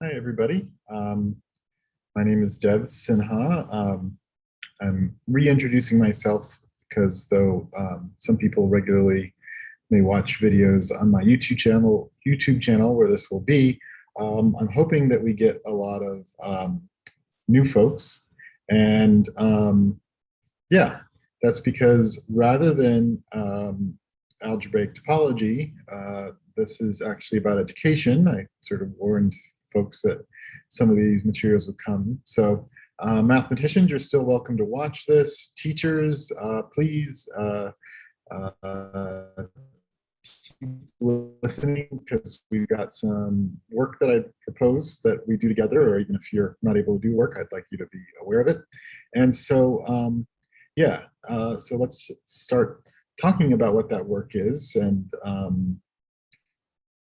Hi, everybody. My name is Dev Sinha. I'm reintroducing myself because though some people regularly may watch videos on my YouTube channel where this will be, I'm hoping that we get a lot of new folks. And yeah, that's because rather than algebraic topology, this is actually about education. I sort of warned folks that some of these materials would come. So mathematicians, you're still welcome to watch this. Teachers, please keep listening because we've got some work that I propose that we do together, or even if you're not able to do work, I'd like you to be aware of it. And so, yeah, so let's start talking about what that work is. And I'm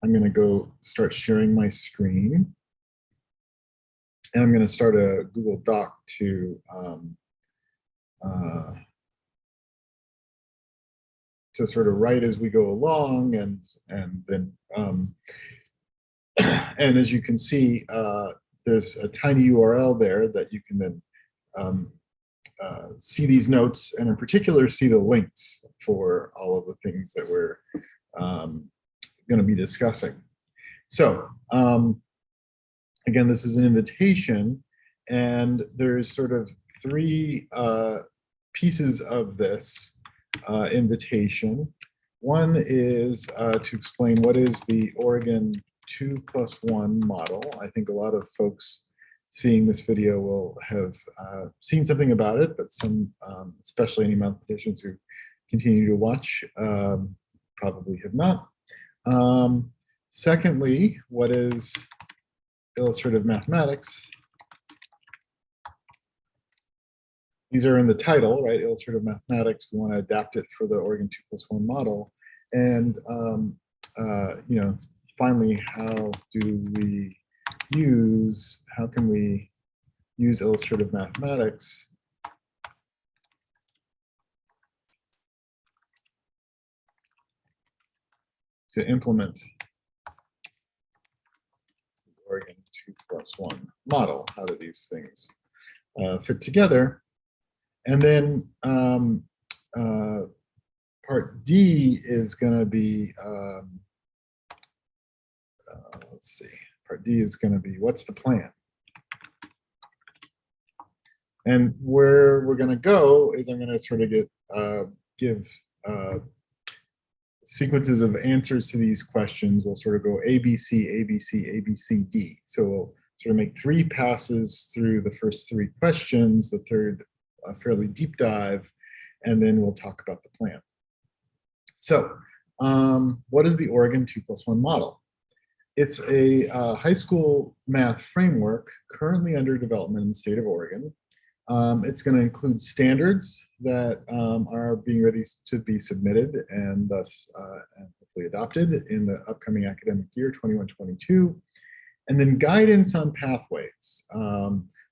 going to go start sharing my screen. And I'm going to start a Google Doc to sort of write as we go along, and then and as you can see, there's a tiny URL there that you can then see these notes, and in particular see the links for all of the things that we're going to be discussing. So again, this is an invitation, and there's sort of three pieces of this invitation. One is to explain what is the Oregon 2+1 model. I think a lot of folks seeing this video will have seen something about it, but some, especially any mathematicians who continue to watch, probably have not. Secondly, what is Illustrative Mathematics? These are in the title, right? Illustrative Mathematics. We want to adapt it for the Oregon 2+1 model. And you know, finally, how can we use Illustrative Mathematics to implement the Oregon 2+1 model? How do these things fit together? And then part D is going to be, let's see, part D is going to be, what's the plan? And where we're going to go is I'm going to sort of give sequences of answers to these questions. We'll sort of go A, B, C, A, B, C, A, B, C, D. So we'll sort of make 3 passes through the first 3 questions, the third a fairly deep dive, and then we'll talk about the plan. So what is the Oregon 2+1 model? It's a high school math framework currently under development in the state of Oregon. It's going to include standards that are being ready to be submitted and thus and hopefully adopted in the upcoming academic year 21-22, and then guidance on pathways.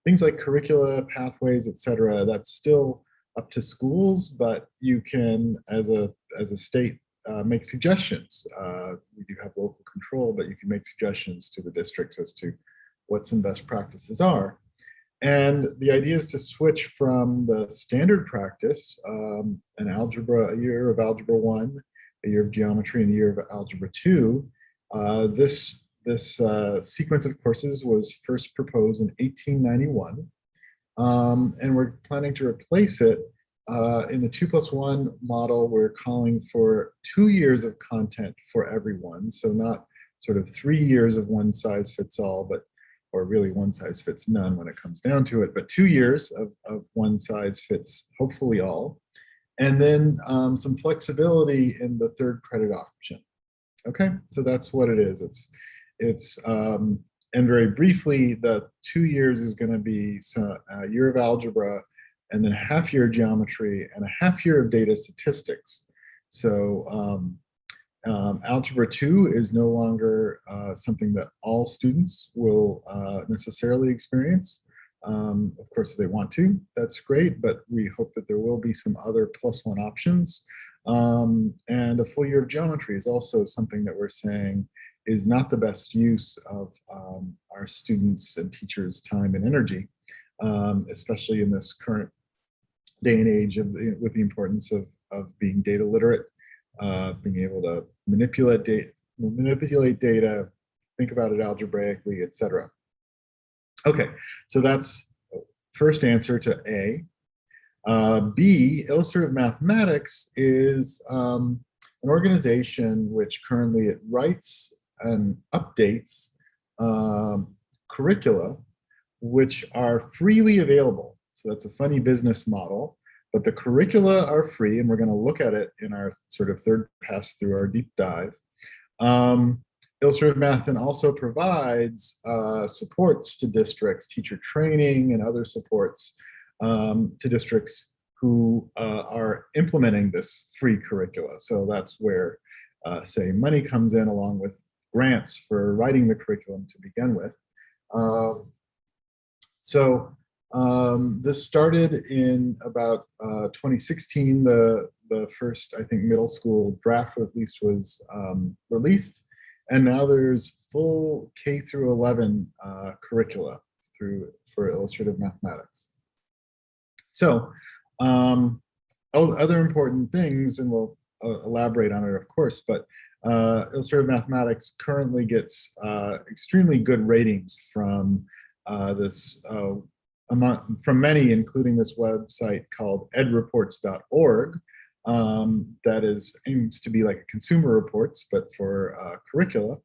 Things like curricula, pathways, etc. That's still up to schools, but you can, as a state, make suggestions. We do have local control, but you can make suggestions to the districts as to what some best practices are. And the idea is to switch from the standard practice, a year of Algebra 1, a year of Geometry, and a year of Algebra 2. This sequence of courses was first proposed in 1891, and we're planning to replace it in the 2+1 model. We're calling for 2 years of content for everyone, so not sort of 3 years of one size fits all, but or really one size fits none when it comes down to it, but 2 years of one size fits hopefully all, and then some flexibility in the third credit option. Okay, so that's what it is. And very briefly, the 2 years is going to be a year of algebra, and then a half year of geometry, and a half year of data statistics. So Algebra 2 is no longer something that all students will necessarily experience. Of course, if they want to, that's great, but we hope that there will be some other +1 options. And a full year of geometry is also something that we're saying is not the best use of our students' and teachers' time and energy, especially in this current day and age with the importance of being data literate, being able to manipulate data, think about it algebraically, etc. Okay, so that's first answer to A. B, Illustrative Mathematics is an organization which currently it writes and updates curricula which are freely available. So that's a funny business model, but the curricula are free, and we're going to look at it in our sort of third pass through our deep dive. Illustrative Math then also provides supports to districts, teacher training and other supports to districts who are implementing this free curricula. So that's where, say, money comes in along with grants for writing the curriculum to begin with. This started in about 2016. The first, I think, middle school draft at least was released, and now there's full K through 11 curricula for Illustrative Mathematics. So other important things, and we'll elaborate on it, of course, but Illustrative Mathematics currently gets extremely good ratings from from many, including this website called edreports.org, that aims to be like a Consumer Reports, but for curricula.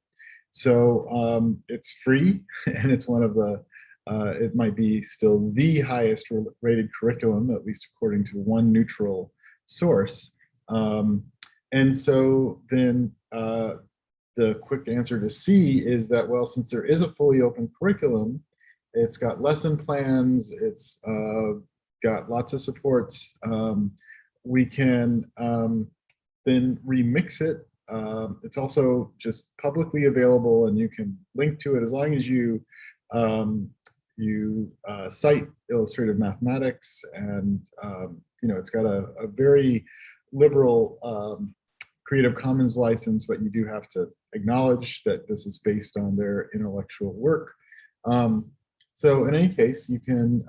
So it's free, and it's one of the, it might be still the highest rated curriculum, at least according to one neutral source. And so then the quick answer to C is that, well, since there is a fully open curriculum, it's got lesson plans, it's got lots of supports, we can then remix it. It's also just publicly available, and you can link to it as long as you cite Illustrative Mathematics, and it's got a very liberal Creative Commons license, but you do have to acknowledge that this is based on their intellectual work. So in any case, you can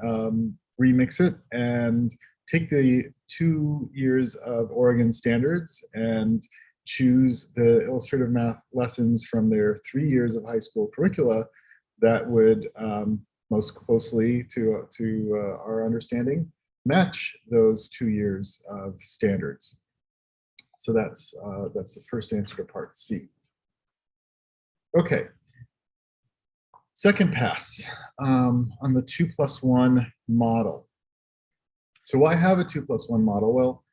remix it and take the 2 years of Oregon standards and choose the Illustrative Math lessons from their 3 years of high school curricula that would most closely to our understanding match those 2 years of standards. So that's the first answer to part C. Okay. Second pass on the 2+1 model. So why have a 2+1 model? Well,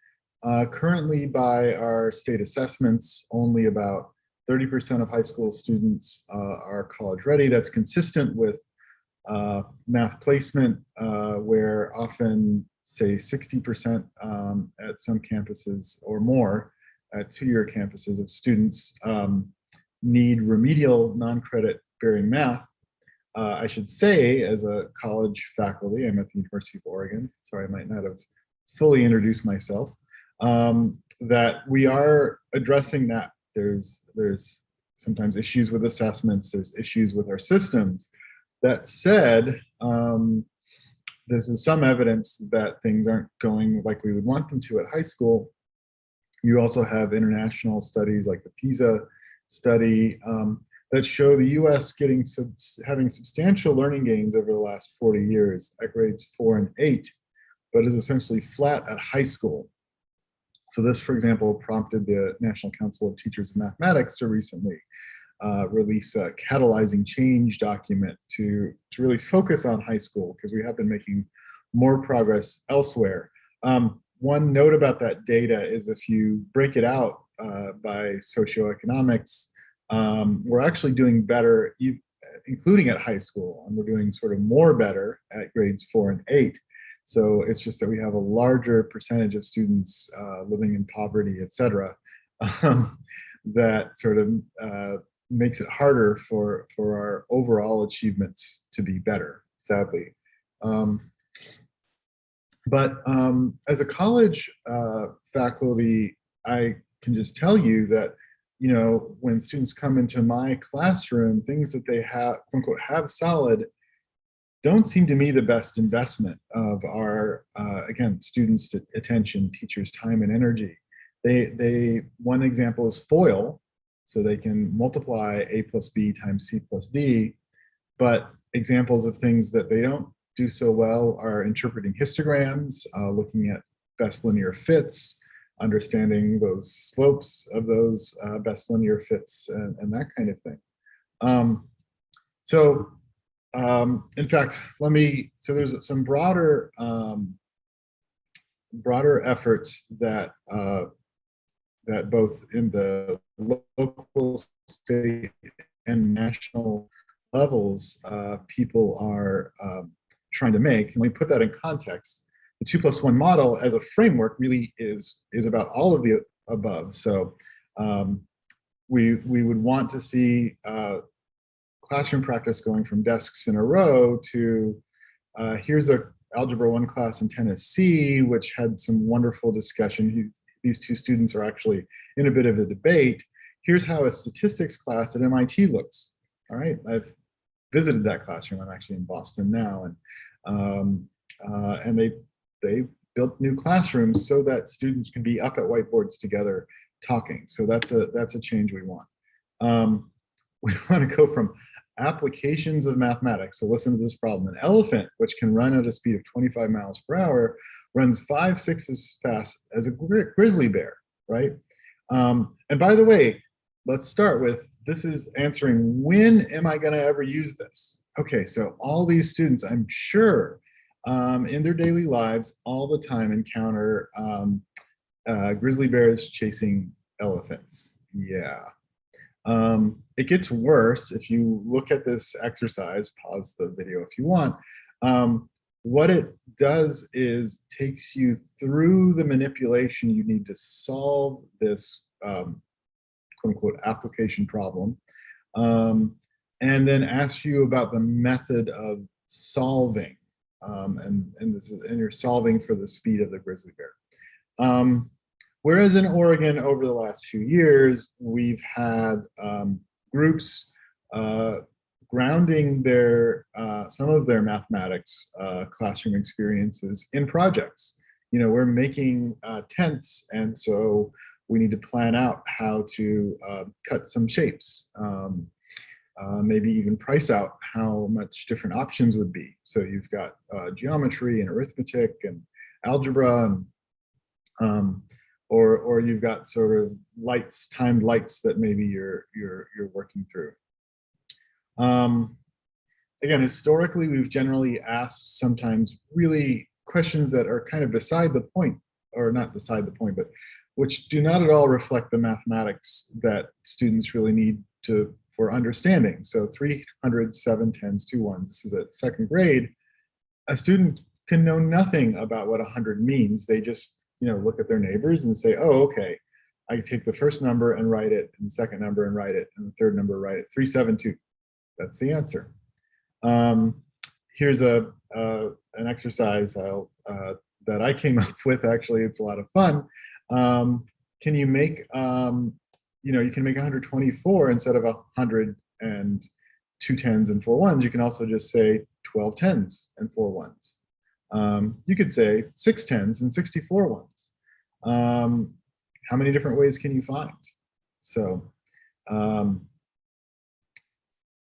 currently by our state assessments, only about 30% of high school students are college ready. That's consistent with math placement, where often, say, 60% at some campuses or more at two-year campuses of students need remedial non-credit bearing math. I should say, as a college faculty, I'm at the University of Oregon, so I might not have fully introduced myself, that we are addressing that. There's sometimes issues with assessments, there's issues with our systems. That said, there's some evidence that things aren't going like we would want them to at high school. You also have international studies like the PISA study that show the US having substantial learning gains over the last 40 years at grades 4 and 8, but is essentially flat at high school. So this, for example, prompted the National Council of Teachers of Mathematics to recently release a catalyzing change document to really focus on high school, because we have been making more progress elsewhere. One note about that data is if you break it out by socioeconomics, we're actually doing better, including at high school, and we're doing sort of more better at grades 4 and 8. So it's just that we have a larger percentage of students living in poverty, et cetera, that sort of makes it harder for our overall achievements to be better, sadly. But as a college faculty, I can just tell you that you know, when students come into my classroom, things that they have, quote unquote, have solid, don't seem to me the best investment of our, again, students' attention, teachers' time and energy. One example is FOIL, so they can multiply A plus B times C plus D, but examples of things that they don't do so well are interpreting histograms, looking at best linear fits, understanding those slopes of those best linear fits, and that kind of thing. In fact, so there's some broader efforts that that both in the local, state, and national levels, people are trying to make. And when we put that in context, the 2+1 model as a framework really is about all of the above. So we would want to see classroom practice going from desks in a row to here's a Algebra 1 class in Tennessee, which had some wonderful discussion. These two students are actually in a bit of a debate. Here's how a statistics class at MIT looks. All right, I've visited that classroom. I'm actually in Boston now, and they built new classrooms so that students can be up at whiteboards together talking. So that's a change we want. We want to go from applications of mathematics. So listen to this problem. An elephant, which can run at a speed of 25 miles per hour, runs 5/6 as fast as a grizzly bear, right? And by the way, let's start with, this is answering, when am I going to ever use this? Okay, so all these students, I'm sure, in their daily lives all the time encounter grizzly bears chasing elephants. Yeah. It gets worse if you look at this exercise. Pause the video if you want. What it does is takes you through the manipulation you need to solve this quote unquote application problem, and then asks you about the method of solving, and you're solving for the speed of the grizzly bear. Whereas in Oregon, over the last few years, we've had groups grounding some of their mathematics classroom experiences in projects. You know, we're making tents, and so we need to plan out how to cut some shapes, maybe even price out how much different options would be. So you've got geometry and arithmetic and algebra, and or you've got sort of timed lights that maybe you're working through. Again, historically, we've generally asked sometimes really questions that are kind of beside the point, or not beside the point, but which do not at all reflect the mathematics that students really need for understanding. So 300, 7 tens, 2 ones. This is at second grade. A student can know nothing about what 100 means. They just, you know, look at their neighbors and say, oh, okay, I take the first number and write it, and the second number and write it, and the third number write it. 372. That's the answer. Here's an exercise that I came up with. Actually, it's a lot of fun. Can you make, you can make 124 instead of 100 and 2 tens and 4 ones. You can also just say 12 tens and 4 ones. You could say 6 tens and 64 ones. How many different ways can you find? So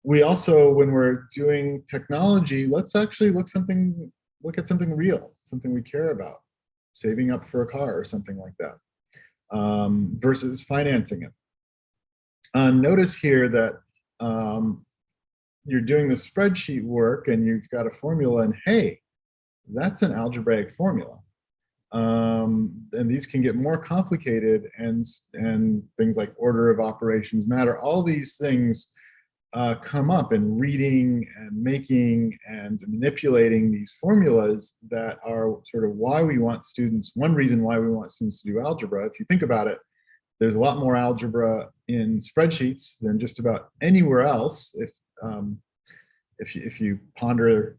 we also, when we're doing technology, let's actually look at something real, something we care about, saving up for a car or something like that, versus financing it. Notice here that you're doing the spreadsheet work and you've got a formula, and hey, that's an algebraic formula. And these can get more complicated, and things like order of operations matter. All these things come up in reading and making and manipulating these formulas that are sort of why we want students, one reason why we want students to do algebra. If you think about it, there's a lot more algebra in spreadsheets than just about anywhere else. If you ponder,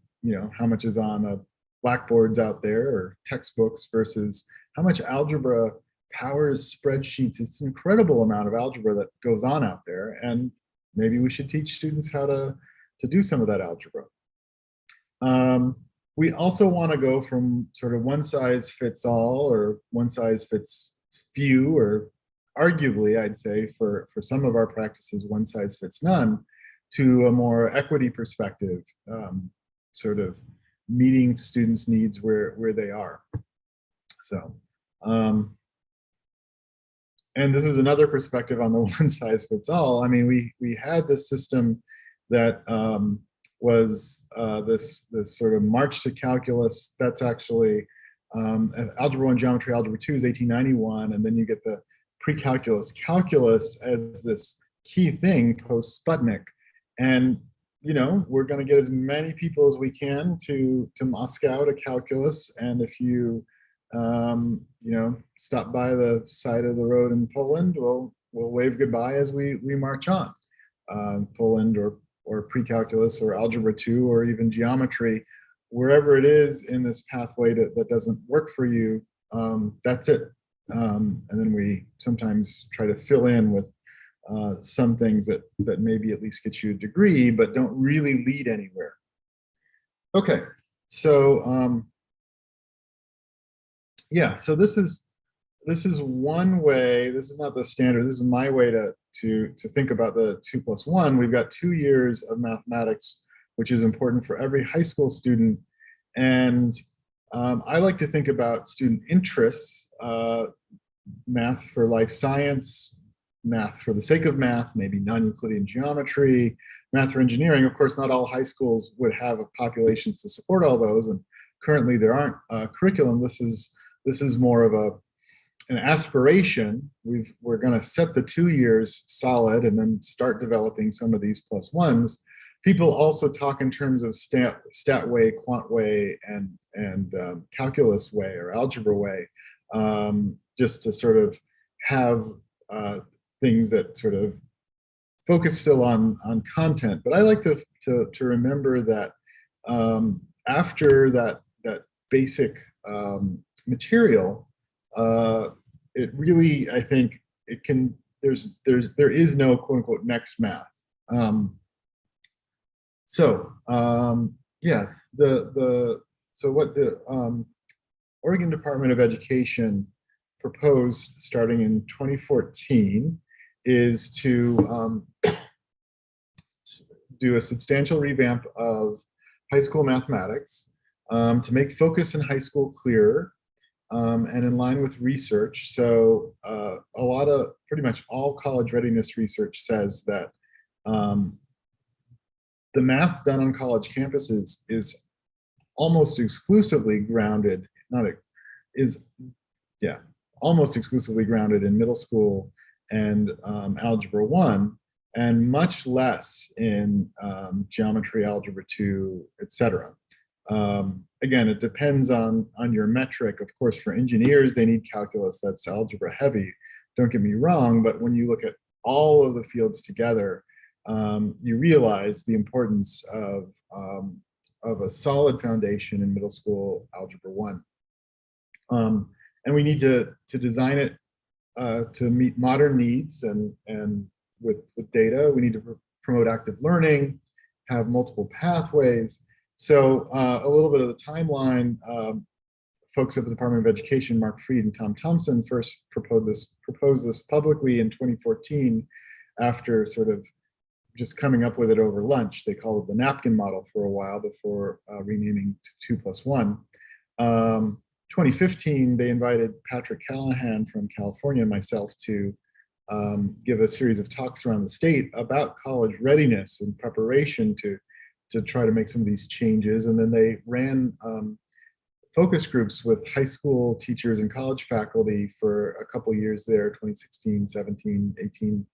how much is on blackboards out there or textbooks versus how much algebra powers spreadsheets. It's an incredible amount of algebra that goes on out there, and maybe we should teach students how to do some of that algebra. We also want to go from sort of one size fits all or one size fits few, or arguably, I'd say, for some of our practices, one size fits none, to a more equity perspective, sort of meeting students' needs where they are. So, and this is another perspective on the one size fits all. I mean, we had this system that was this sort of march to calculus. That's actually Algebra 1, Geometry, Algebra 2 is 1891, and then you get the pre-calculus calculus as this key thing post Sputnik. And you know, we're going to get as many people as we can to Moscow to calculus, and if you you know, stop by the side of the road in Poland, we'll wave goodbye as we march on. Poland or pre-calculus or algebra 2 or even geometry, wherever it is in this pathway that doesn't work for you, that's it. And then we sometimes try to fill in with some things that maybe at least get you a degree, but don't really lead anywhere. Okay, so yeah, so this is one way. This is not the standard. This is my way to think about the 2+1. We've got 2 years of mathematics, which is important for every high school student. And I like to think about student interests, math for life science, math for the sake of math, maybe non-Euclidean geometry, math for engineering. Of course, not all high schools would have populations to support all those, and currently there aren't curriculum. This is more of an aspiration. We're going to set the 2 years solid and then start developing some of these +1s. People also talk in terms of stat way, quant way, and calculus way or algebra way, just to sort of have things that sort of focus still on content. But I like to remember that after that basic material, it really, I think, it can, there is no quote unquote next math. Yeah, so what the Oregon Department of Education proposed starting in 2014 is to do a substantial revamp of high school mathematics, to make focus in high school clearer, and in line with research. So a lot of, pretty much all college readiness research says that the math done on college campuses is almost exclusively grounded, almost exclusively grounded in middle school and Algebra 1, and much less in geometry, Algebra 2, etc. Again, it depends on your metric. Of course, for engineers, they need calculus. That's algebra heavy. Don't get me wrong, but when you look at all of the fields together, you realize the importance of a solid foundation in middle school Algebra 1. And we need to design it to meet modern needs and with data. We need to promote active learning, have multiple pathways. So a little bit of the timeline, folks at the Department of Education, Mark Freed and Tom Thompson, first proposed this publicly in 2014 after sort of just coming up with it over lunch. They called it the napkin model for a while before renaming to 2+1. 2015, they invited Patrick Callahan from California and myself to give a series of talks around the state about college readiness and preparation to try to make some of these changes. And then they ran focus groups with high school teachers and college faculty for a couple years there, 2016, 17, 18,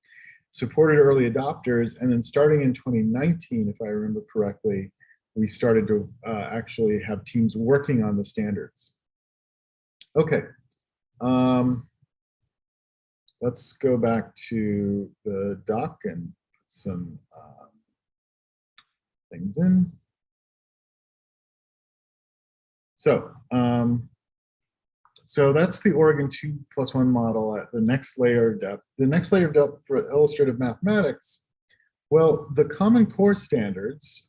supported early adopters. And then starting in 2019, if I remember correctly, we started to actually have teams working on the standards. Okay, let's go back to the doc and put some things in. So that's the Oregon 2+1 model at the next layer of depth. The next layer of depth for illustrative mathematics, well, the Common Core standards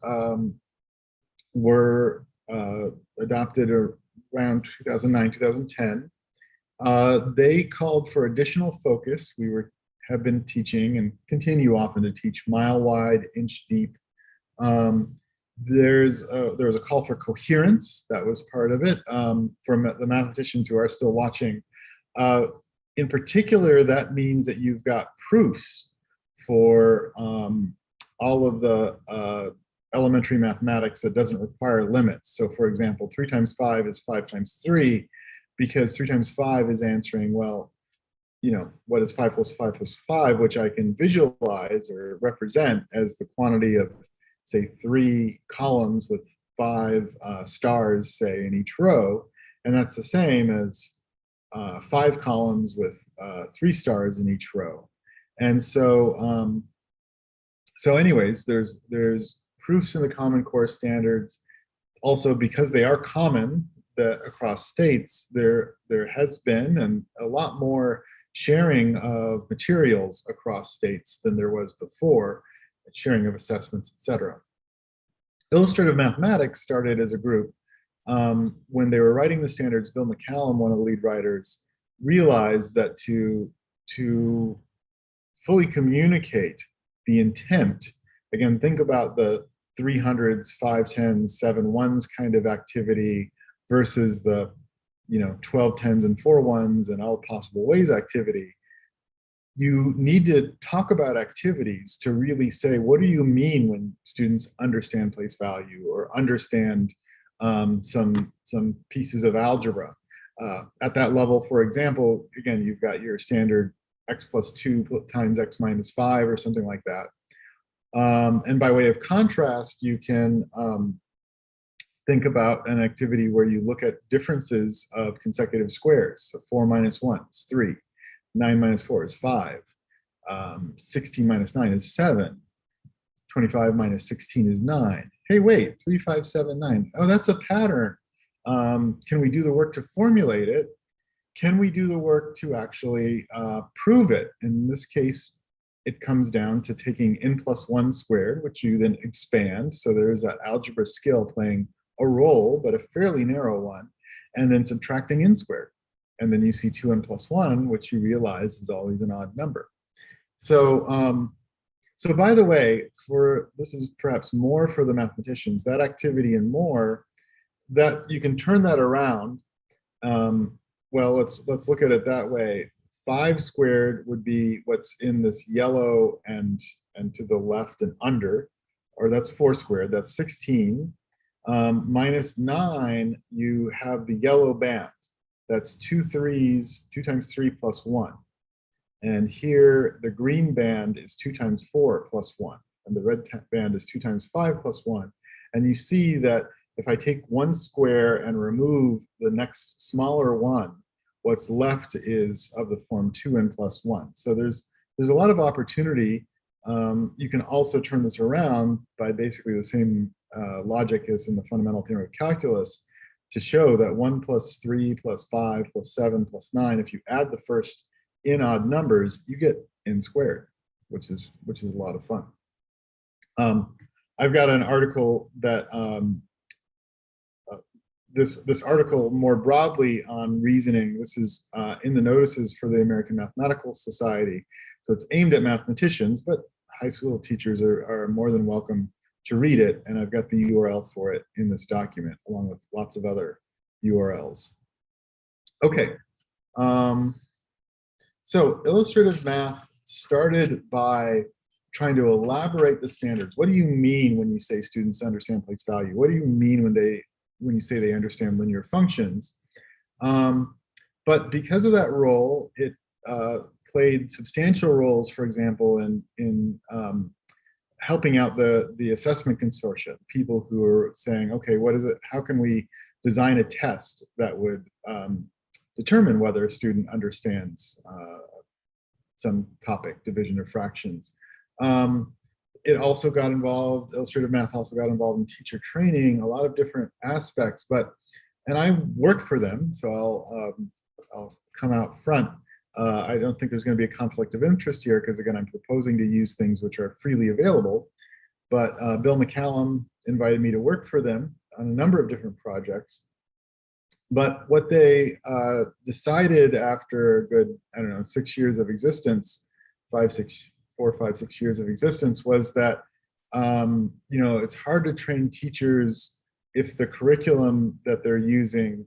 were adopted around 2009, 2010. They called for additional focus. Have been teaching and continue often to teach mile wide, inch deep. There was a call for coherence that was part of it from the mathematicians who are still watching. In particular, that means that you've got proofs for all of the elementary mathematics that doesn't require limits. So for example, 3 times 5 is 5 times 3, because 3 times 5 is answering, well, what is 5 plus 5 plus 5, which I can visualize or represent as the quantity of, say, 3 columns with 5 stars, say, in each row. And that's the same as 5 columns with 3 stars in each row. And so, anyways, there's proofs in the Common Core standards. Also, because they are common across states, there has been and a lot more sharing of materials across states than there was before, sharing of assessments, etc. Illustrative Mathematics started as a group. When they were writing the standards, Bill McCallum, one of the lead writers, realized that to fully communicate the intent, again, think about the 300s, 510s, 7 1s kind of activity versus the 12 10s and 4 1s and all possible ways activity. You need to talk about activities to really say, what do you mean when students understand place value or understand some pieces of algebra? At that level, for example, again, you've got your standard x plus 2 times x minus 5 or something like that. And by way of contrast, you can think about an activity where you look at differences of consecutive squares. So 4 minus 1 is 3, 9 minus 4 is 5, 16 minus 9 is 7, 25 minus 16 is 9. Hey, wait, 3, 5, 7, 9. Oh, that's a pattern. Can we do the work to formulate it? Can we do the work to actually prove it? In this case, it comes down to taking n+1 squared, which you then expand. So there's that algebra skill playing a role, but a fairly narrow one, and then subtracting n squared. And then you see 2n+1, which you realize is always an odd number. So, so by the way, this is perhaps more for the mathematicians, that activity and more, that you can turn that around. Well, let's look at it that way. 5 squared would be what's in this yellow and to the left and under, or that's 4 squared, that's 16. Minus 9, you have the yellow band. That's 2 3s, 2 times 3 plus 1. And here, the green band is 2 times 4 plus 1. And the red band is 2 times 5 plus 1. And you see that if I take one square and remove the next smaller one, what's left is of the form 2n+1. So there's a lot of opportunity. You can also turn this around by basically the same logic as in the fundamental theorem of calculus to show that 1 plus 3 plus 5 plus 7 plus 9, if you add the first in odd numbers, you get n squared, which is a lot of fun. I've got an article that this article more broadly on reasoning. This is in the notices for the American Mathematical Society. So it's aimed at mathematicians, but high school teachers are more than welcome to read it. And I've got the URL for it in this document, along with lots of other URLs. Okay. So illustrative math started by trying to elaborate the standards. What do you mean when you say students understand place value? What do you mean when you say they understand linear functions? But because of that role, it played substantial roles, for example, in helping out the assessment consortia, people who are saying, okay, what is it? How can we design a test that would determine whether a student understands some topic, division of fractions? It also got involved, Illustrative Math also got involved in teacher training, a lot of different aspects, and I work for them, so I'll I'll come out front. I don't think there's going to be a conflict of interest here because, again, I'm proposing to use things which are freely available. But Bill McCallum invited me to work for them on a number of different projects. But what they decided after a good, I don't know, 6 years of existence, 4, 5, 6 years of existence, was that it's hard to train teachers if the curriculum that they're using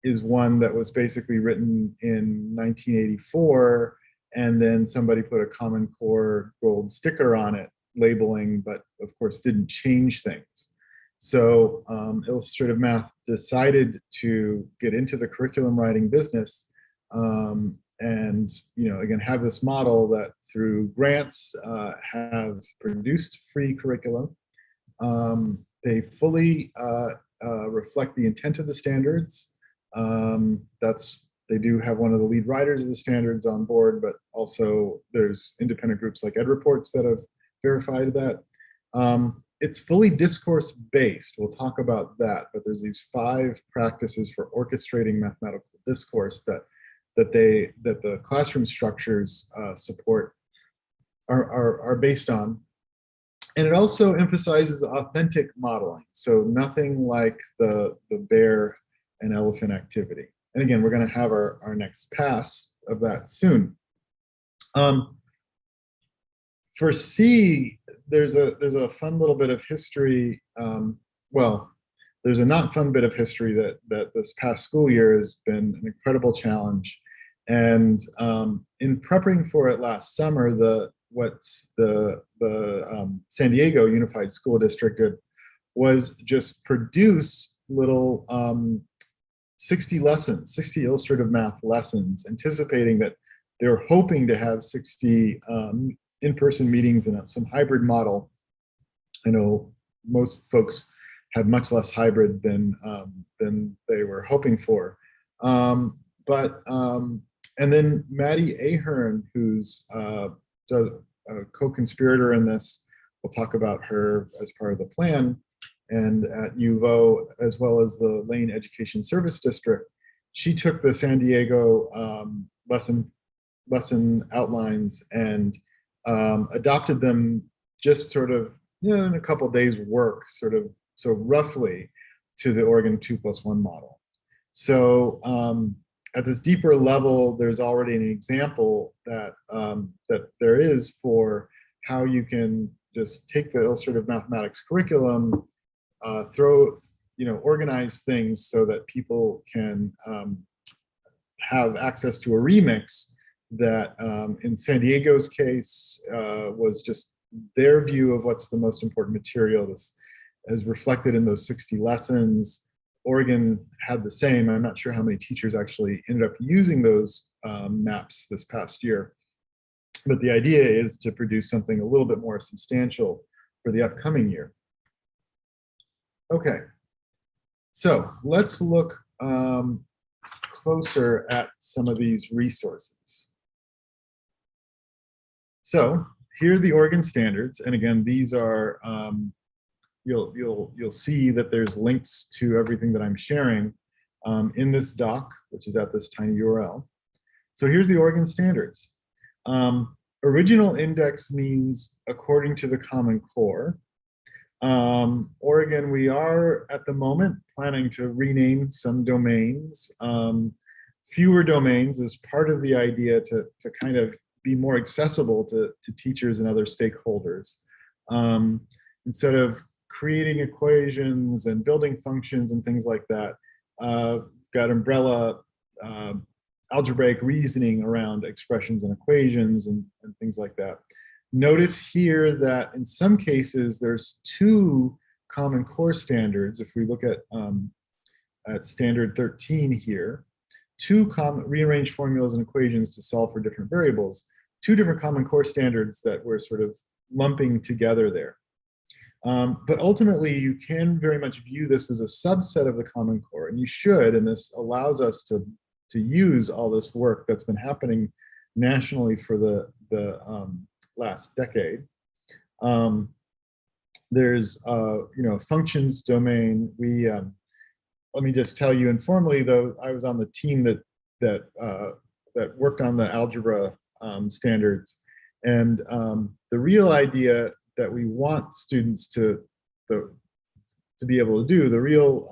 is one that was basically written in 1984, and then somebody put a Common Core gold sticker on it, labeling, but of course didn't change things. So Illustrative Math decided to get into the curriculum writing business, and again have this model that through grants have produced free curriculum. They fully reflect the intent of the standards. They do have one of the lead writers of the standards on board, but also there's independent groups like EdReports that have verified that. It's fully discourse based. We'll talk about that, but there's these 5 practices for orchestrating mathematical discourse that the classroom structures support are based on. And it also emphasizes authentic modeling. So nothing like the bear and elephant activity. And again, we're going to have our next pass of that soon. For C, there's a fun little bit of history. Well, there's a not fun bit of history that this past school year has been an incredible challenge. And in preparing for it last summer, the San Diego Unified School District did was just produce little 60 lessons, 60 illustrative math lessons, anticipating that they were hoping to have 60 in-person meetings in some hybrid model. I know most folks had much less hybrid than they were hoping for. And then Maddie Ahern, who's a co-conspirator in this, we'll talk about her as part of the plan, and at UVO, as well as the Lane Education Service District, she took the San Diego lesson outlines and adopted them just sort of in a couple days work, so roughly to the Oregon 2+1 model. So at this deeper level, there's already an example that there is for how you can just take the illustrative mathematics curriculum, organize things so that people can have access to a remix that in San Diego's case was just their view of what's the most important material. This is reflected in those 60 lessons. Oregon had the same. I'm not sure how many teachers actually ended up using those maps this past year. But the idea is to produce something a little bit more substantial for the upcoming year. Okay, so let's look closer at some of these resources. So here are the Oregon standards, and again, these are you'll see that there's links to everything that I'm sharing in this doc, which is at this tiny URL. So here's the Oregon standards. Original index means according to the Common Core. Oregon, we are at the moment planning to rename some domains. Fewer domains is part of the idea to kind of be more accessible to teachers and other stakeholders. Instead of creating equations and building functions and things like that, got umbrella algebraic reasoning around expressions and equations and things like that. Notice here that in some cases there's 2 Common Core standards. If we look at standard 13 here, 2 rearranged formulas and equations to solve for different variables, 2 different Common Core standards that we're sort of lumping together there. But ultimately, you can very much view this as a subset of the Common Core, and you should, and this allows us to use all this work that's been happening nationally for the last decade. There's functions domain. Let me just tell you informally, though, I was on the team that that worked on the algebra standards. And the real idea that we want students to be able to do, the real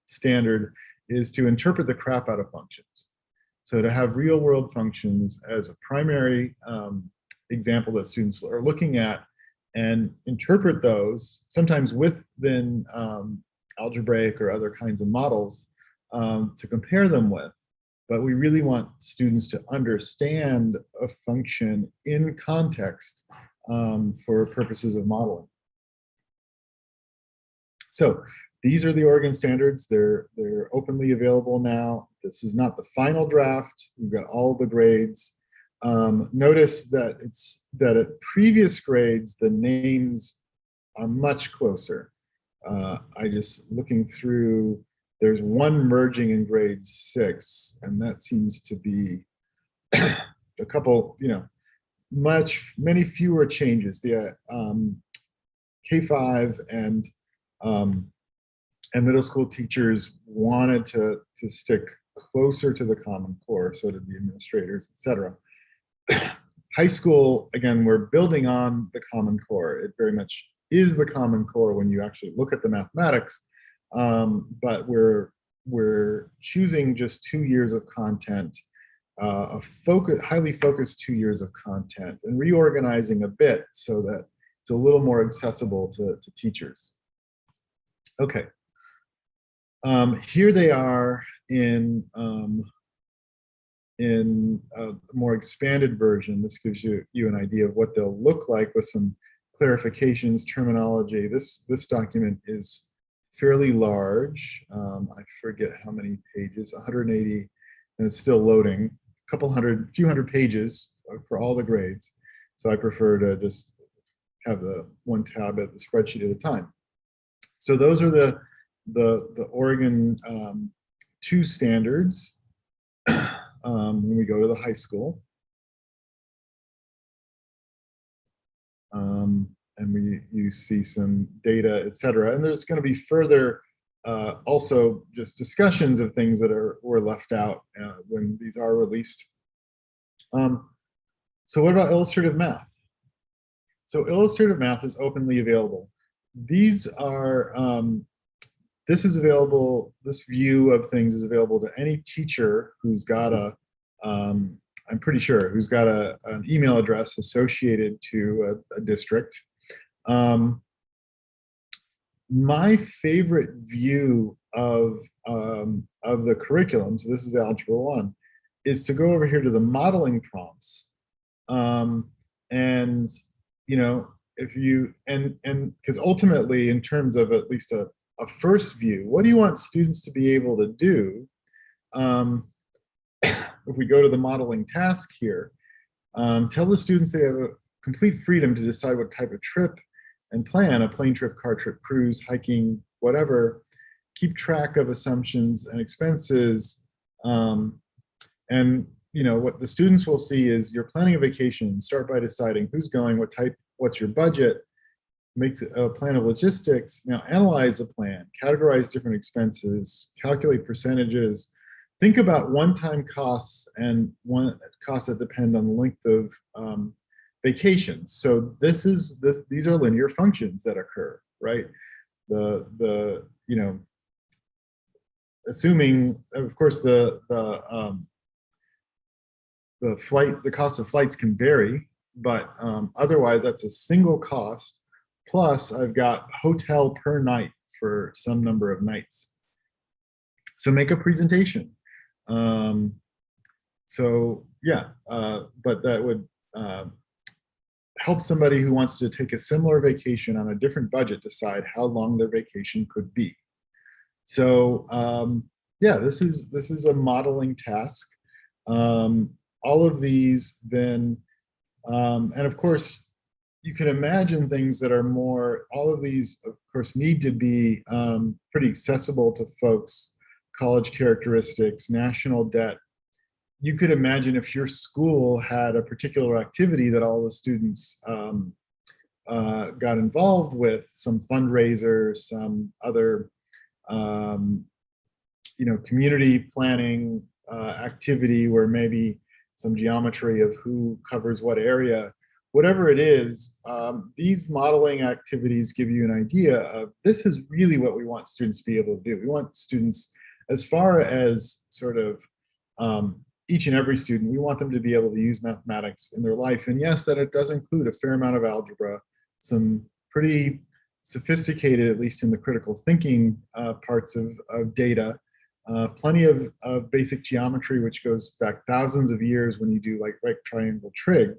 standard, is to interpret the crap out of functions. So to have real world functions as a primary example that students are looking at, and interpret those, sometimes within algebraic or other kinds of models to compare them with. But we really want students to understand a function in context for purposes of modeling. So these are the Oregon standards. They're openly available now. This is not the final draft. We've got all the grades. Notice that at previous grades, the names are much closer. I just looking through, there's one merging in grade 6, and that seems to be a couple, many fewer changes. The K-5 and middle school teachers wanted to stick closer to the Common Core, so did the administrators, etc. High school, again, we're building on the Common Core. It very much is the Common Core when you actually look at the mathematics, but we're choosing just 2 years of content, highly focused 2 years of content, and reorganizing a bit so that it's a little more accessible to teachers. Okay. Here they are in a more expanded version. This gives you an idea of what they'll look like with some clarifications, terminology. This document is fairly large. I forget how many pages, 180, and it's still loading. A few hundred pages for all the grades. So I prefer to just have the one tab at the spreadsheet at a time. So those are the Oregon 2 standards when we go to the high school. And you see some data, etc. And there's going to be further also just discussions of things that were left out when these are released. So what about Illustrative Math? So Illustrative Math is openly available. These are this is available, this view of things is available to any teacher who's got I'm pretty sure, who's got an email address associated to a district. My favorite view of the curriculum, so this is Algebra 1, is to go over here to the modeling prompts. And, if you, and because ultimately, in terms of at least a first view, what do you want students to be able to do? If we go to the modeling task here, tell the students they have a complete freedom to decide what type of trip and plan, a plane trip, car trip, cruise, hiking, whatever. Keep track of assumptions and expenses. And what the students will see is you're planning a vacation. Start by deciding who's going, what type, what's your budget, make a plan of logistics. Now analyze the plan, categorize different expenses, calculate percentages, think about one-time costs and costs that depend on the length of vacations. So these are linear functions that occur, right? Assuming, of course, the cost of flights can vary, but otherwise that's a single cost. Plus, I've got hotel per night for some number of nights. So make a presentation. But that would help somebody who wants to take a similar vacation on a different budget decide how long their vacation could be. So this is a modeling task. All of these then, and of course, you can imagine things that are more, all of these, of course, need to be pretty accessible to folks. College characteristics, national debt. You could imagine if your school had a particular activity that all the students got involved with, some fundraiser, some other, community planning, activity where maybe some geometry of who covers what area, whatever it is, these modeling activities give you an idea of this is really what we want students to be able to do. We want students, as far as sort of each and every student, we want them to be able to use mathematics in their life. And yes, that it does include a fair amount of algebra, some pretty sophisticated, at least in the critical thinking parts of data, plenty of basic geometry, which goes back thousands of years when you do like right triangle trig.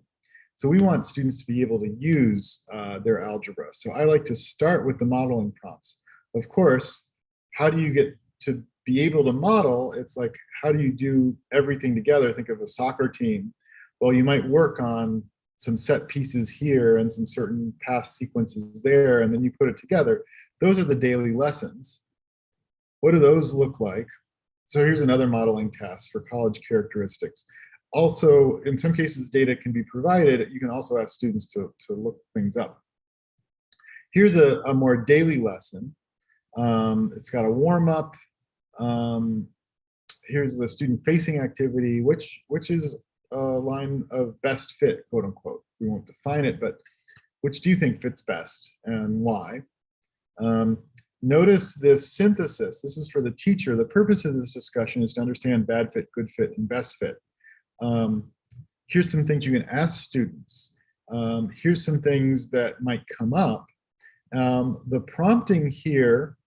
So we want students to be able to use their algebra. So I like to start with the modeling prompts. Of course, how do you get to be able to model? It's like, how do you do everything together? Think of a soccer team. Well, you might work on some set pieces here and some certain pass sequences there, and then you put it together. Those are the daily lessons. What do those look like? So here's another modeling task for college characteristics. Also, in some cases, data can be provided. You can also ask students to look things up. Here's a more daily lesson. It's got a warm-up. Here's the student-facing activity, which is a line of best fit, quote unquote. We won't define it, but which do you think fits best and why? Notice this synthesis. This is for the teacher. The purpose of this discussion is to understand bad fit, good fit, and best fit. Here's some things you can ask students. Here's some things that might come up. The prompting here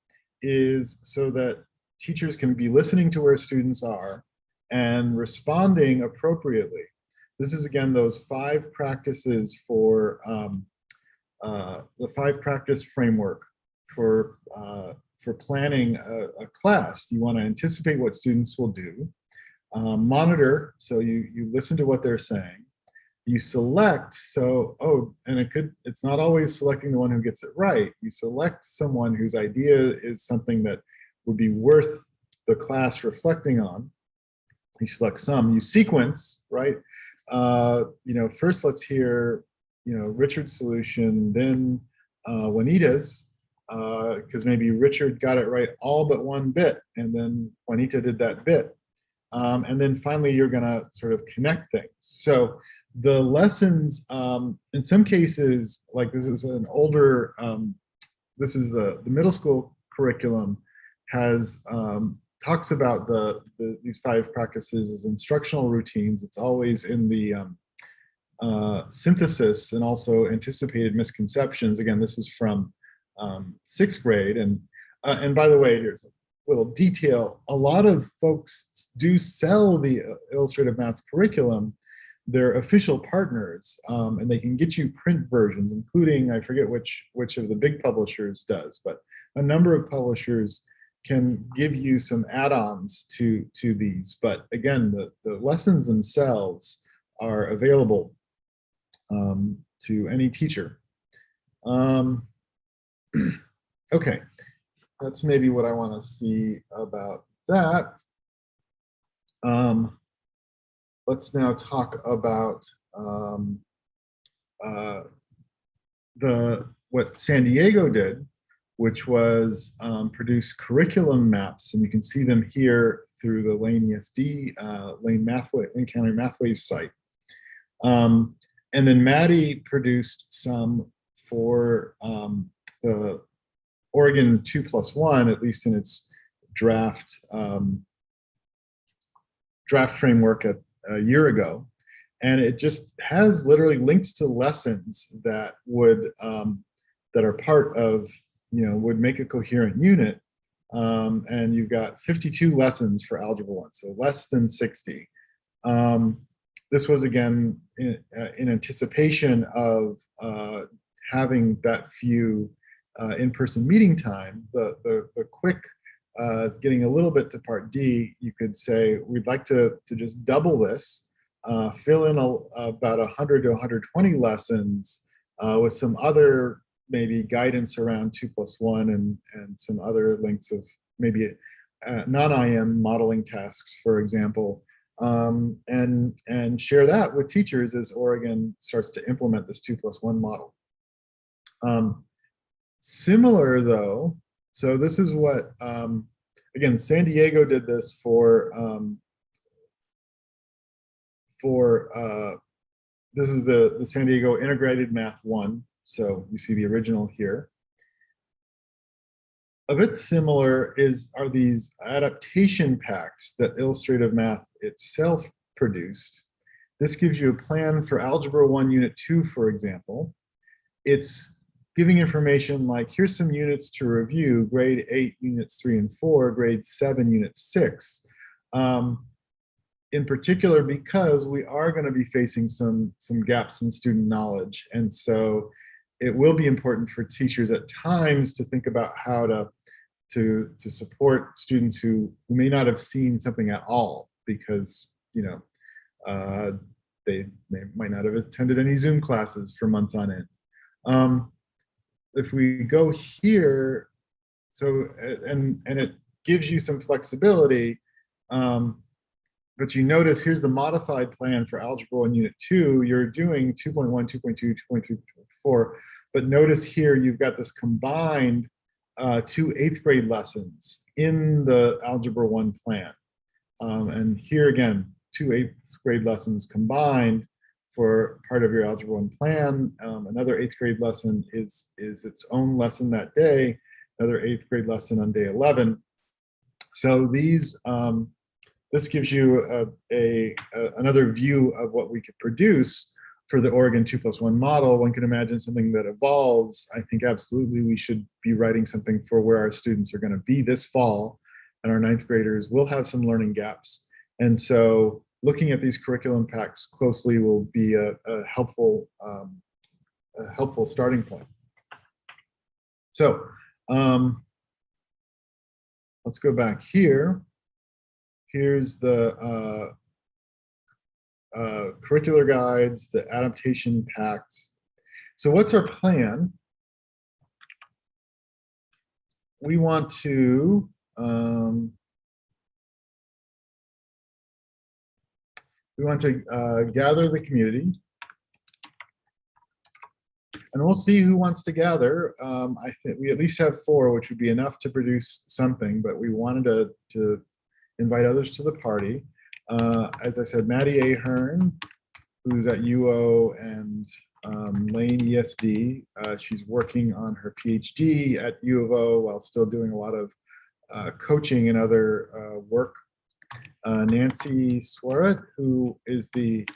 is so that teachers can be listening to where students are and responding appropriately. This is, again, those 5 practices for the 5 practice framework for planning a class. You want to anticipate what students will do. Monitor, so you listen to what they're saying. You select, so, it's not always selecting the one who gets it right. You select someone whose idea is something that would be worth the class reflecting on. You select some. You sequence, right? First let's hear, Richard's solution, then Juanita's, because maybe Richard got it right all but one bit, and then Juanita did that bit. And then finally, you're going to sort of connect things. So the lessons, in some cases, like this is an older, this is the middle school curriculum, has talks about these 5 practices as instructional routines. It's always in the synthesis and also anticipated misconceptions. Again, this is from 6th grade. And by the way, here's a little detail. A lot of folks do sell the Illustrative Math curriculum. They're official partners, and they can get you print versions, including, I forget which of the big publishers does, but a number of publishers can give you some add-ons to these. But again, the lessons themselves are available to any teacher. Okay, that's maybe what I want to see about that. Let's now talk about what San Diego did, which was produce curriculum maps, and you can see them here through the Lane ESD, Lane County Mathways site. And then Maddie produced some for the Oregon 2+1, at least in its draft framework a year ago. And it just has literally links to lessons that would that are part of, would make a coherent unit. And you've got 52 lessons for Algebra 1, so less than 60. This was, again, in anticipation of having that few in-person meeting time. The quick, getting a little bit to part D, you could say, we'd like to just double this, fill in about 100 to 120 lessons with some other maybe guidance around 2+1 and some other links of maybe non-IM modeling tasks, for example, and share that with teachers as Oregon starts to implement this 2+1 model. Similar though, so this is what, again, San Diego did this for this is the San Diego Integrated Math 1. So you see the original here. A bit similar are these adaptation packs that Illustrative Math itself produced. This gives you a plan for Algebra 1 Unit 2, for example. It's giving information like, here's some units to review, grade 8, units 3 and 4, grade 7, unit 6. In particular, because we are going to be facing some gaps in student knowledge. And so it will be important for teachers at times to think about how to support students who may not have seen something at all because, you know, they might not have attended any Zoom classes for months on end. If we go here, so, and it gives you some flexibility, but you notice here's the modified plan for Algebra 1 Unit 2. You're doing 2.1, 2.2, 2.3, 2.4, but notice here you've got this combined 2 8th grade lessons in the Algebra 1 plan. And here again, 2 8th grade lessons combined for part of your Algebra 1 plan. Another 8th grade lesson is its own lesson that day, another 8th grade lesson on day 11. So these, this gives you another view of what we could produce for the Oregon 2+1 model. One can imagine something that evolves. I think absolutely we should be writing something for where our students are going to be this fall, and our 9th graders will have some learning gaps. And so looking at these curriculum packs closely will be a helpful starting point. So let's go back here. Here's the curricular guides, the adaptation packs. So what's our plan? We want to gather the community, and we'll see who wants to gather. I think we at least have 4, which would be enough to produce something, but we wanted to invite others to the party. As I said, Maddie Ahern, who's at UO, and Lane ESD. She's working on her PhD at U of O while still doing a lot of coaching and other work. Nancy Swaret, who is the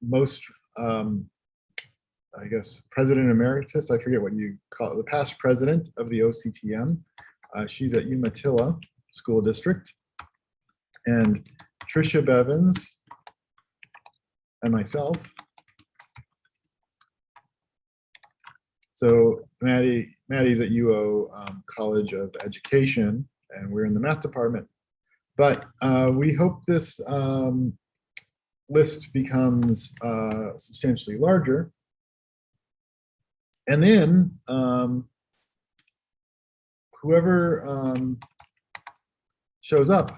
most, I guess, president emeritus, I forget what you call it, the past president of the OCTM. She's at Umatilla School District. And Tricia Bevins and myself. So Maddie's at UO College of Education, and we're in the math department. But we hope this list becomes substantially larger. And then whoever shows up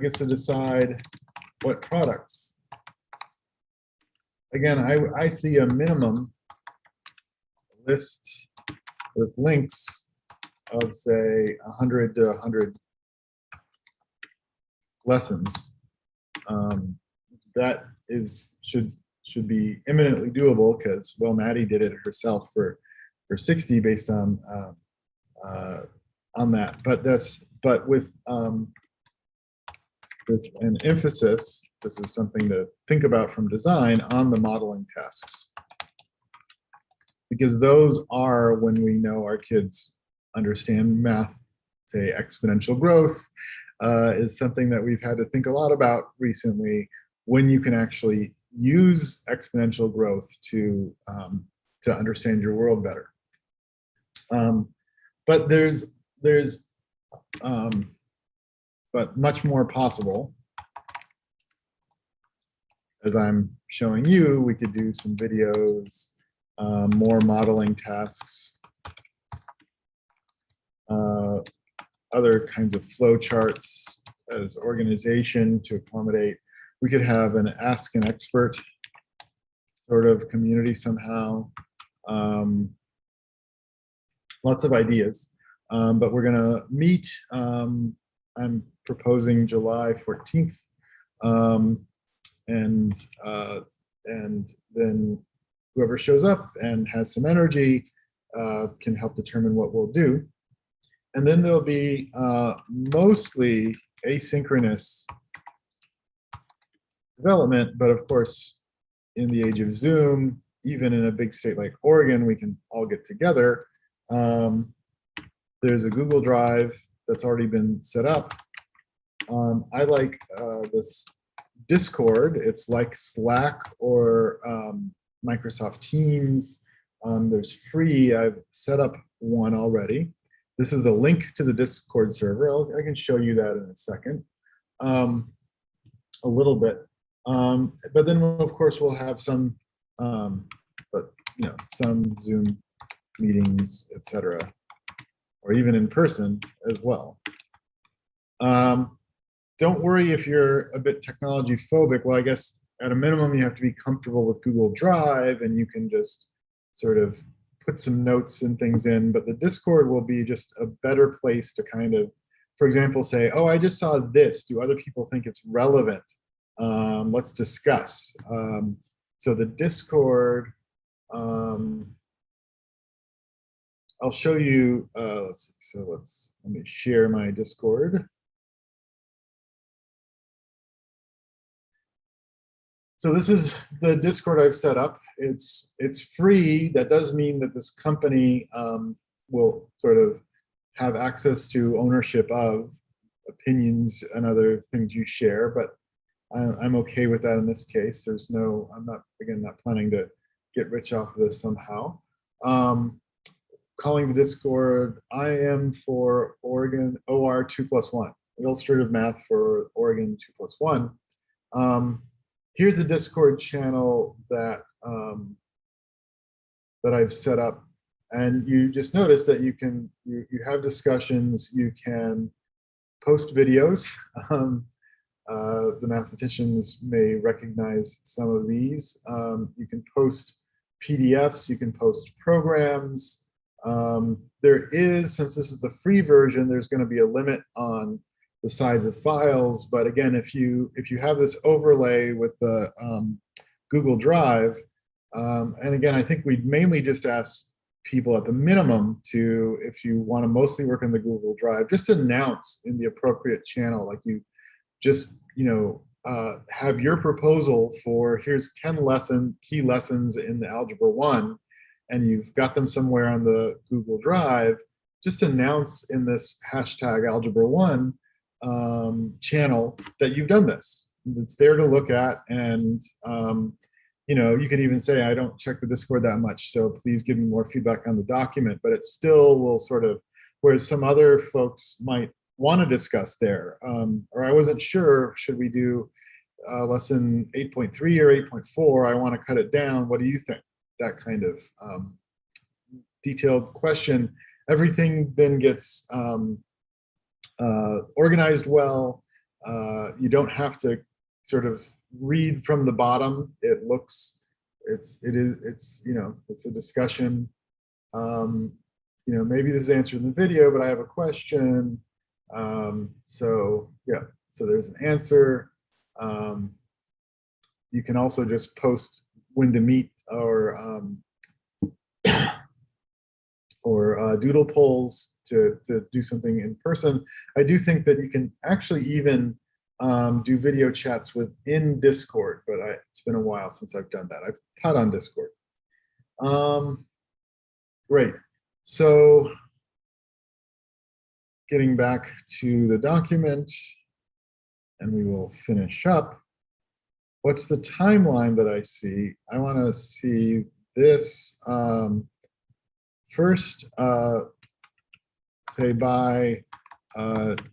gets to decide what products. Again, I see a minimum list with links of, say, 100 to 100 lessons. That should be imminently doable because, well, Maddie did it herself for 60 based on that. But with an emphasis, this is something to think about from design, on the modeling tasks. Because those are when we know our kids understand math. Say exponential growth is something that we've had to think a lot about recently, when you can actually use exponential growth to understand your world better. But there's but much more possible. As I'm showing you, we could do some videos, more modeling tasks, other kinds of flow charts as organization to accommodate. We could have an Ask an Expert sort of community somehow. Lots of ideas. But we're going to meet. I'm proposing July 14th. And then whoever shows up and has some energy can help determine what we'll do. And then there'll be mostly asynchronous development, but of course, in the age of Zoom, even in a big state like Oregon, we can all get together. There's a Google Drive that's already been set up. I like this Discord. It's like Slack or Microsoft Teams. There's free. I've set up one already. This is the link to the Discord server. I can show you that in a second, a little bit. But then, of course, we'll have some, some Zoom meetings, etc., or even in person as well. Don't worry if you're a bit technology phobic. Well, I guess at a minimum, you have to be comfortable with Google Drive, and you can just sort of put some notes and things in. But the Discord will be just a better place to kind of, for example, say, oh, I just saw this. Do other people think it's relevant? Let's discuss. So the Discord, I'll show you, let's see, so let me share my Discord. So this is the Discord I've set up. It's free. That does mean that this company will sort of have access to ownership of opinions and other things you share, but I'm okay with that in this case. There's no, I'm not, again, not planning to get rich off of this somehow. Calling the Discord, I am for Oregon OR 2+1, Illustrative Math for Oregon 2+1. Here's a Discord channel that that I've set up, and you just notice that you have discussions, you can post videos. The mathematicians may recognize some of these. You can post PDFs, you can post programs. There is, since this is the free version, there's going to be a limit on the size of files. But again, if you have this overlay with the Google Drive, and again, I think we'd mainly just ask people at the minimum to, if you want to mostly work on the Google Drive, just announce in the appropriate channel, like you just, have your proposal for here's 10 key lessons in the Algebra 1, and you've got them somewhere on the Google Drive. Just announce in this hashtag Algebra 1 channel that you've done this. It's there to look at, and you could even say, I don't check the Discord that much, so please give me more feedback on the document. But it still will sort of, whereas some other folks might want to discuss there, or I wasn't sure, should we do lesson 8.3 or 8.4? I want to cut it down. What do you think? That kind of detailed question. Everything then gets organized well. You don't have to sort of read from the bottom. It's a discussion. Maybe this is answered in the video, but I have a question. So there's an answer. You can also just post when to meet, or doodle polls to do something in person. I do think that you can actually even do video chats within Discord, but it's been a while since I've done that. I've taught on Discord. Great. So getting back to the document, and we will finish up. What's the timeline that I see? I want to see this first, say by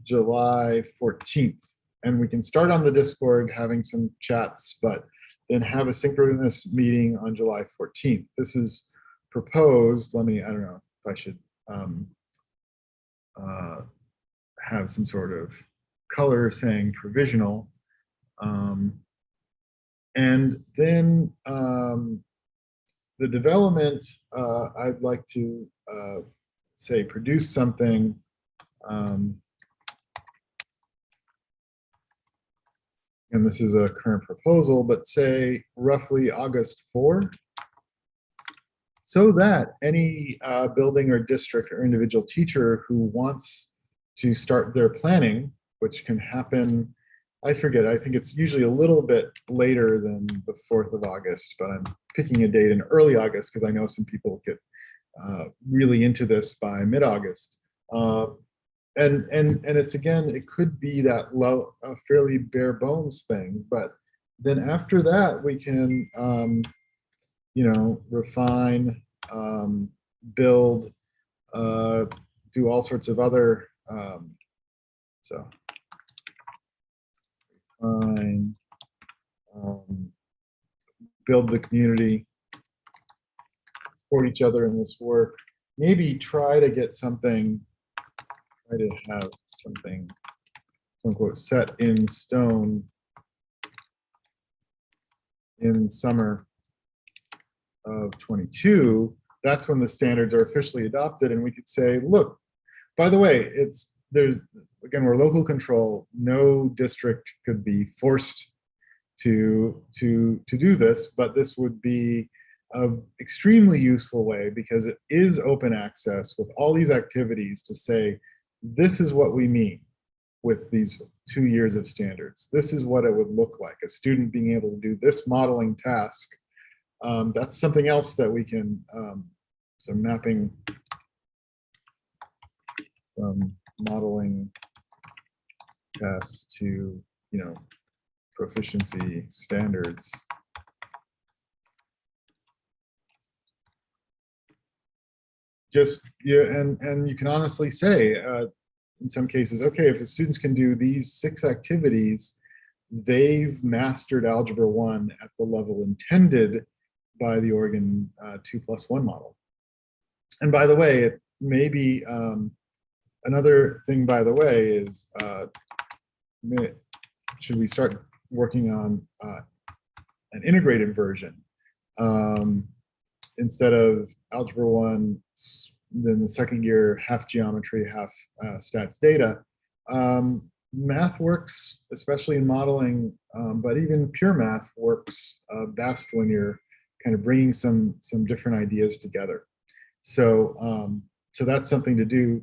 July 14th. And we can start on the Discord having some chats, but then have a synchronous meeting on July 14th. This is proposed. I don't know if I should have some sort of color saying provisional. And then the development, I'd like to say, produce something and this is a current proposal, but say roughly August 4, so that any building or district or individual teacher who wants to start their planning, which can happen, I forget, I think it's usually a little bit later than the 4th of August, but I'm picking a date in early August because I know some people get really into this by mid-August. And it's, again, it could be that low, fairly bare bones thing, but then after that we can refine, build, do all sorts of other so refine, build the community, support each other in this work, maybe try to get something, try to have something, quote unquote, set in stone in summer of 22. That's when the standards are officially adopted, and we could say, look, by the way, there's again, we're local control. No district could be forced to do this, but this would be an extremely useful way because it is open access with all these activities to say, this is what we mean with these 2 years of standards. This is what it would look like, a student being able to do this modeling task. That's something else that we can, so mapping from modeling tasks to, proficiency standards. Just, yeah, and you can honestly say, in some cases, okay, if the students can do these 6 activities, they've mastered Algebra 1 at the level intended by the Oregon 2+1 model. And by the way, it may be, another thing, by the way, is should we start working on an integrated version? Instead of Algebra 1, then the second year, half geometry, half stats data. Math works, especially in modeling, but even pure math works best when you're kind of bringing some different ideas together. So, so that's something to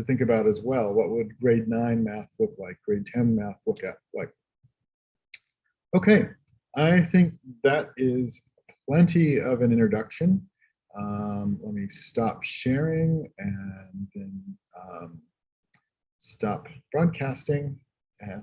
think about as well. What would grade 9 math look like? Grade 10 math look like? Okay, I think that is plenty of an introduction. Let me stop sharing and then stop broadcasting.